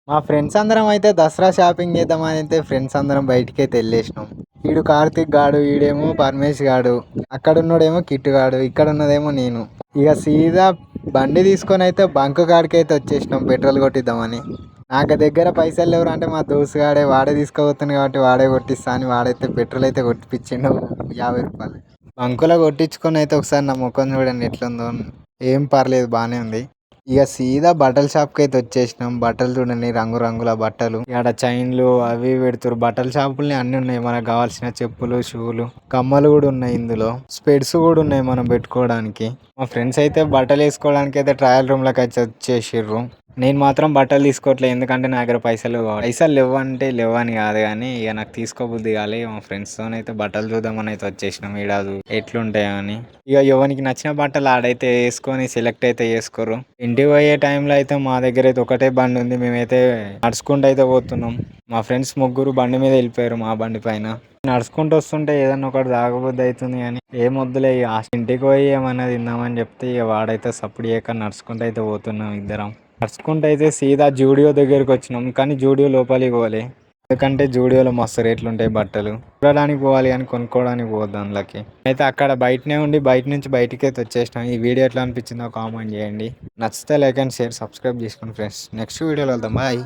మా ఫ్రెండ్స్ అందరం అయితే దసరా షాపింగ్ చేద్దామని అయితే ఫ్రెండ్స్ అందరం బయటికైతే వెళ్ళేసినాం. ఈడు కార్తిక్ గాడు, ఈడేమో పరమేష్ గాడు, అక్కడ ఉన్నోడేమో కిట్టు గాడు, ఇక్కడ ఉన్నదేమో నేను. ఇక సీదా బండి తీసుకొని అయితే బంక్ కాడికి అయితే వచ్చేసినాం పెట్రోల్ కొట్టిద్దామని. నాకు దగ్గర పైసలు లేవు అంటే మా దోస్తు గాడే వాడే తీసుకోబోతుంది కాబట్టి వాడే కొట్టిస్తా అని వాడైతే పెట్రోల్ అయితే కొట్టిపించిండు 50 రూపాయలు. బంకులో కొట్టించుకొని అయితే ఒకసారి నా ముఖం చూడండి ఎట్లుందో. ఏం పర్లేదు బాగానే ఉంది. ఇక సీదా బట్టల షాప్కి అయితే వచ్చేసినాం. బట్టలు చూడండి రంగురంగుల బట్టలు, ఇక్కడ చైన్లు అవి పెడుతురు. బట్టల షాపుల్ని అన్ని ఉన్నాయి, మనకు కావాల్సిన చెప్పులు, షూలు, కమ్మలు కూడా ఉన్నాయి. ఇందులో స్పెడ్స్ కూడా ఉన్నాయి మనం పెట్టుకోవడానికి. మా ఫ్రెండ్స్ అయితే బట్టలు వేసుకోవడానికి అయితే ట్రయల్ రూమ్ లోకి అయితే వచ్చేసిర్రు. నేను మాత్రం బట్టలు తీసుకోవట్లేదు, ఎందుకంటే నా దగ్గర పైసలు లేవంటే లేవని కాదు, కానీ ఇక నాకు తీసుకోబుద్ది కాలే. మా ఫ్రెండ్స్తో అయితే బట్టలు చూద్దామని అయితే వచ్చేసినాం. ఈడాదు ఎట్లుంటాయో అని. ఇక ఎవరికి నచ్చిన బట్టలు ఆడైతే వేసుకొని సెలెక్ట్ అయితే చేసుకోరు. ఇంటికి పోయే టైంలో అయితే మా దగ్గర అయితే ఒకటే బండి ఉంది, మేమైతే నడుచుకుంటూ అయితే పోతున్నాం. మా ఫ్రెండ్స్ ముగ్గురు బండి మీద వెళ్ళిపోయారు, మా బండి పైన. నడుచుకుంటూ వస్తుంటే ఏదన్నా ఒకటి తాగబుద్ధి అవుతుంది, కానీ ఏం వద్దులే ఇక ఇంటికి పోయి ఏమన్నా తిందామని చెప్తే ఇక వాడైతే సప్పుడు చేయక నడుచుకుంటూ అయితే పోతున్నాం ఇద్దరం. నడుచుకుంటూ అయితే సీదా జూడియో దగ్గరికి వచ్చినాం, కానీ జూడియో లోపలికి పోవాలి, ఎందుకంటే జూడియోలో మస్తు రేట్లు ఉంటాయి. బట్టలు చూడడానికి పోవాలి కానీ కొనుక్కోవడానికి పోవద్దు అందులోకి. అయితే అక్కడ బయటనే ఉండి బయట నుంచి బయటికి అయితే వచ్చేసినాం. ఈ వీడియో ఎట్లా అనిపించిందో కామెంట్ చేయండి. నచ్చితే లైక్ అండ్ షేర్, సబ్స్క్రైబ్ చేసుకోండి ఫ్రెండ్స్. నెక్స్ట్ వీడియోలో వెళ్దాం, బాయ్.